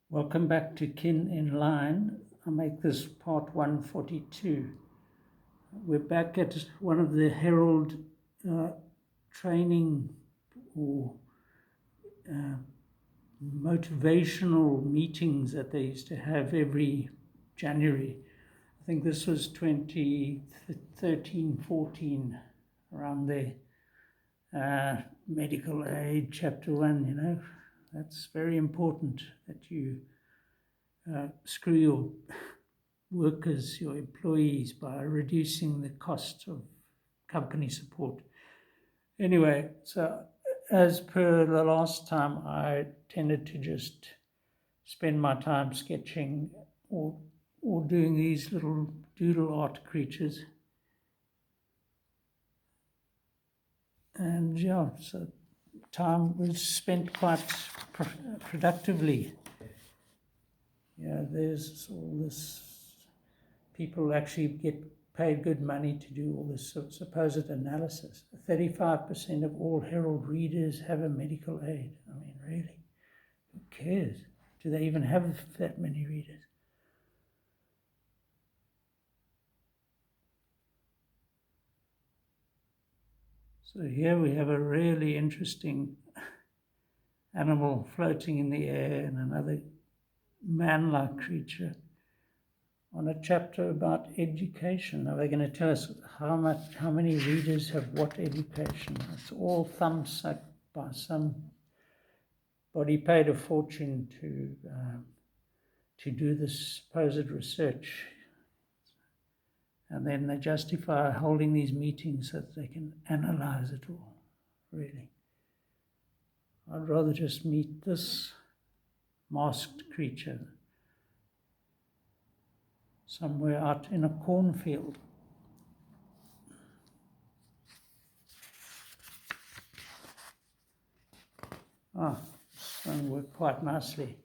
Welcome back to Kin in Line. I make this part 142. We're back at one of the Herald training or motivational meetings that they used to have every January. I think this was 2013, 14, around there. Medical aid, chapter 1, that's very important that you screw your workers, your employees, by reducing the cost of company support. Anyway, so as per the last time, I tended to just spend my time sketching or doing these little doodle art creatures. And yeah, so time was spent quite productively. Yeah, there's all this, people actually get paid good money to do all this supposed analysis. 35% of all Herald readers have a medical aid. I mean, really, who cares? Do they even have that many readers? So here we have a really interesting animal floating in the air and another man-like creature on a chapter about education. Now they're going to tell us how many readers have what education. It's all thumbsucked by somebody paid a fortune to do this supposed research. And then they justify holding these meetings so that they can analyze it all, really. I'd rather just meet this masked creature somewhere out in a cornfield. This one worked quite nicely.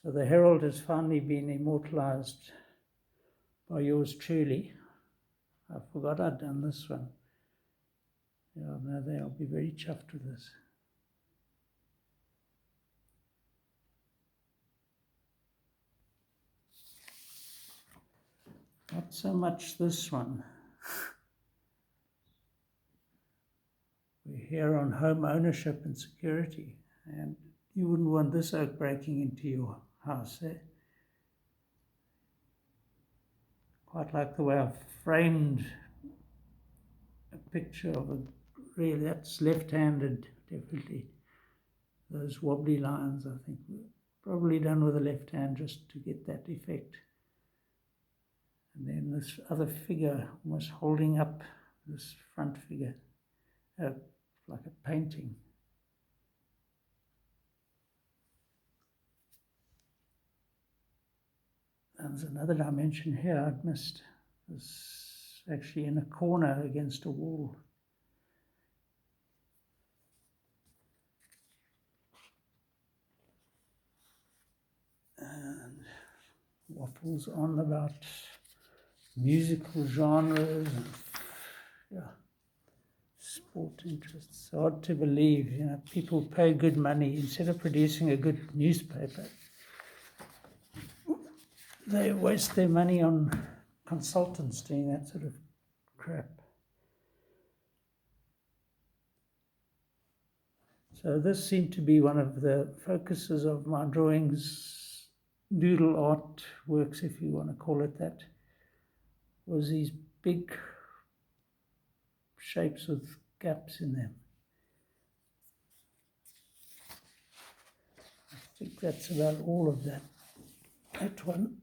So the Herald has finally been immortalized by yours truly. I forgot I'd done this one. Yeah, no, they'll be very chuffed with this. Not so much this one. We're here on home ownership and security, and you wouldn't want this oak breaking into your house, eh? Quite like the way I've framed a picture of really, that's left-handed, definitely. Those wobbly lines, I think, were probably done with the left hand just to get that effect. And then this other figure was holding up this front figure, like a painting. There's another dimension here I'd missed. It's actually in a corner against a wall. And waffles on about musical genres and sport interests. It's hard to believe, people pay good money instead of producing a good newspaper. They waste their money on consultants doing that sort of crap. So this seemed to be one of the focuses of my drawings, doodle art works, if you want to call it that, was these big shapes with gaps in them. I think that's about all of that one.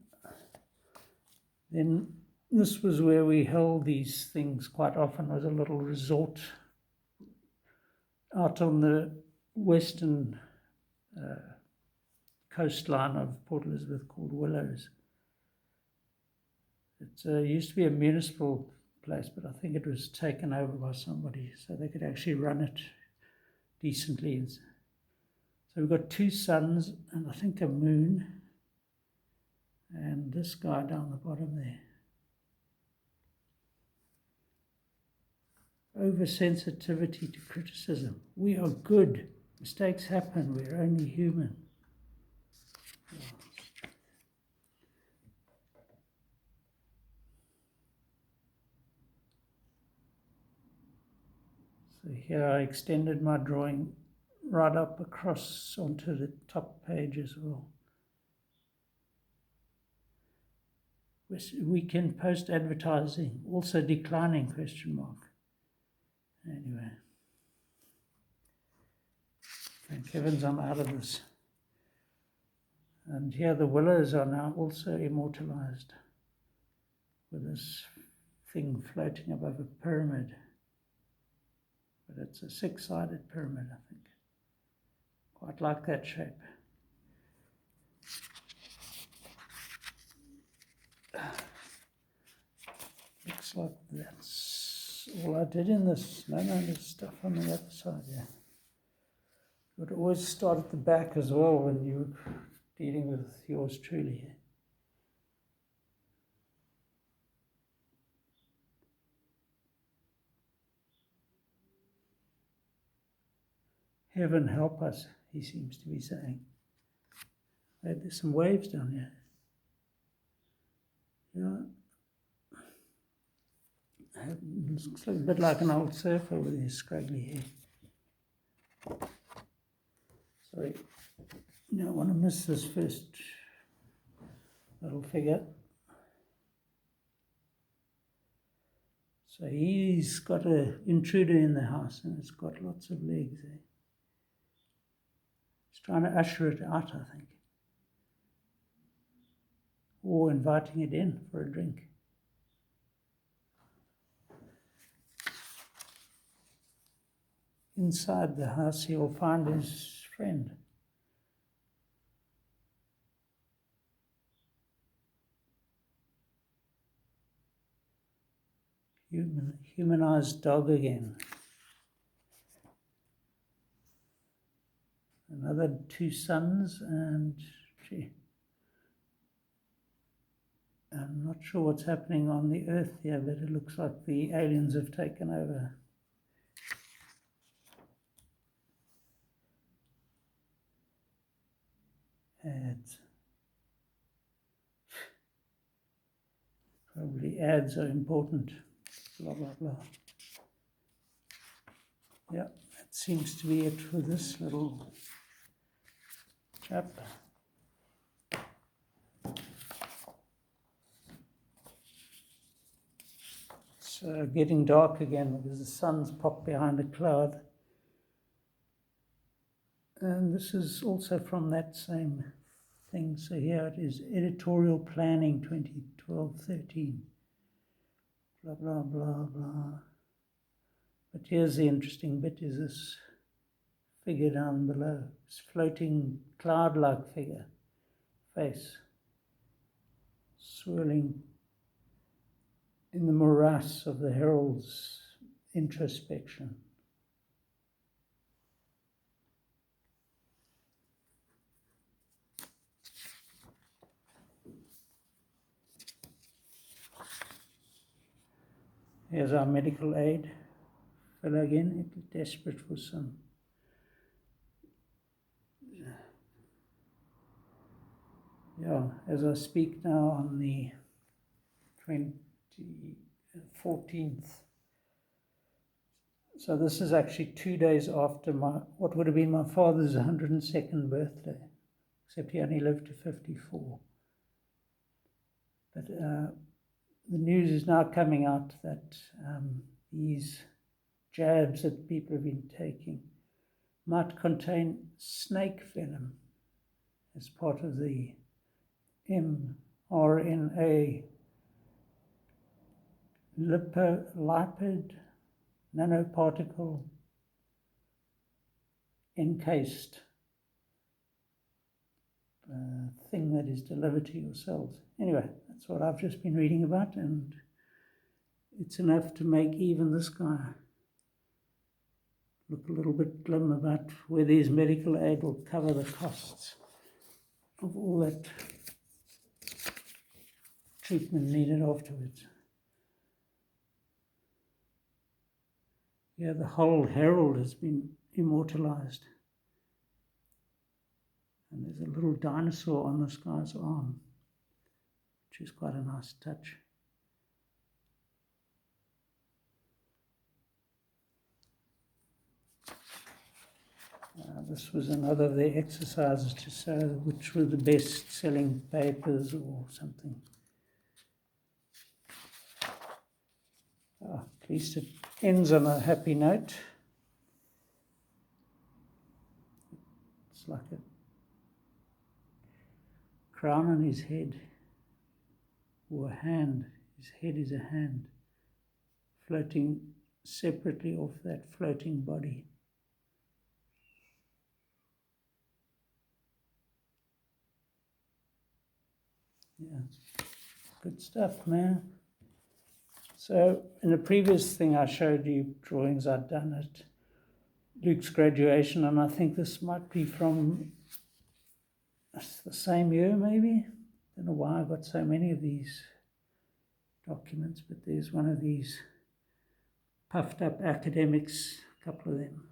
Then this was where we held these things quite often, was a little resort out on the western coastline of Port Elizabeth called Willows. It used to be a municipal place, but I think it was taken over by somebody so they could actually run it decently. So we've got two suns and I think a moon, and this guy down the bottom there. Oversensitivity to criticism. We are good. Mistakes happen. We're only human. Yeah. So here I extended my drawing right up across onto the top page as well. Weekend post advertising also declining, question mark. Anyway, thank heavens I'm out of this. And here the willows are now also immortalized with this thing floating above a pyramid. But it's a 6-sided pyramid, I think. Quite like that shape. Looks like that's all I did in this. No, there's stuff on the other side, yeah. You would always start at the back as well when you're dealing with yours truly. Heaven help us, he seems to be saying. There's some waves down here. Yeah. Looks like a bit like an old surfer with his scraggly hair. Sorry, you don't want to miss this first little figure. So he's got an intruder in the house and it's got lots of legs there. He's trying to usher it out, I think. Or inviting it in for a drink. Inside the house, he'll find his friend. Humanized dog again. Another 2 sons, and gee, I'm not sure what's happening on the earth here, but it looks like the aliens have taken over. Ads. Probably ads are important. Blah, blah, blah. Yeah, that seems to be it for this little chapter. It's getting dark again because the sun's popped behind a cloud. And this is also from that same thing. So here it is, editorial planning 2012-13. Blah, blah, blah, blah. But here's the interesting bit, is this figure down below. This floating cloud-like figure, face, swirling in the morass of the Herald's introspection. Here's our medical aid fellow again, desperate for some as I speak now on the 14th. So this is actually 2 days after what would have been my father's 102nd birthday, except he only lived to 54. But the news is now coming out that these jabs that people have been taking might contain snake venom as part of the mRNA lipid nanoparticle encased thing that is delivered to your cells. Anyway, that's what I've just been reading about, and it's enough to make even this guy look a little bit glum about whether his medical aid will cover the costs of all that treatment needed afterwards. Yeah, the whole Herald has been immortalized. And there's a little dinosaur on this guy's arm, which is quite a nice touch. This was another of their exercises to show which were the best-selling papers or something. At least it ends on a happy note. It's like a crown on his head, or a hand. His head is a hand, floating separately off that floating body. Yeah, good stuff, man. So in the previous thing I showed you drawings I'd done at Luke's graduation, and I think this might be from the same year maybe. Don't know why I got so many of these documents, but there's one of these puffed up academics, a couple of them.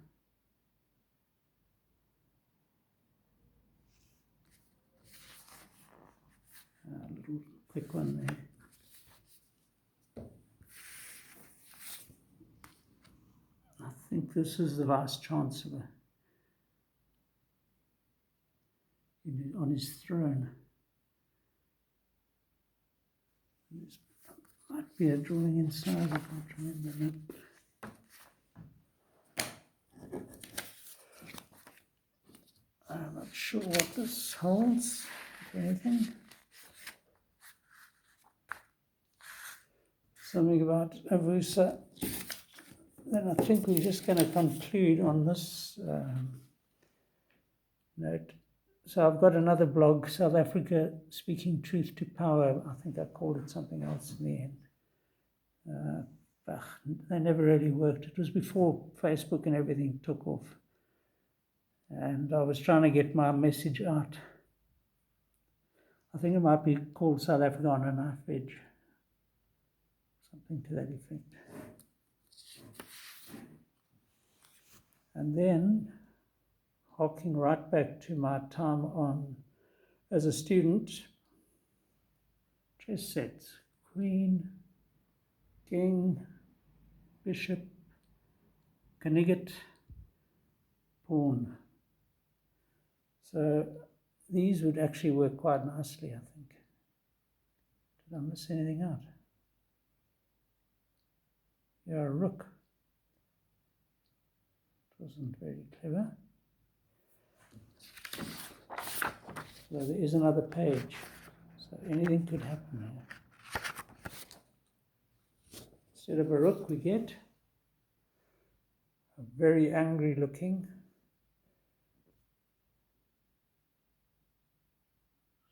A little quick one there. I think this is the Vice Chancellor on his throne. There might be a drawing inside, I can't remember that. I'm not sure what this holds, if anything. Something about Avusa. Then I think we're just going to conclude on this note. So I've got another blog, South Africa Speaking Truth to Power. I think I called it something else in the end. They never really worked. It was before Facebook and everything took off. And I was trying to get my message out. I think it might be called South Africa on a Knife Edge. Something to that effect. And then, harking right back to my time as a student, chess sets, queen, king, bishop, Knigget, pawn. So these would actually work quite nicely, I think. Did I miss anything out? Yeah, a rook. It wasn't very clever. So there is another page. So anything could happen here. Instead of a rook, we get a very angry looking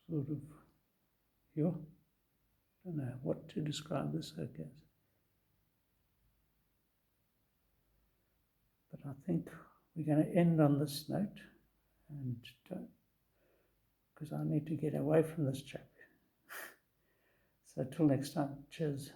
sort of, I don't know what to describe this as. But I think we're going to end on this note, and because I need to get away from this chap. So till next time, cheers.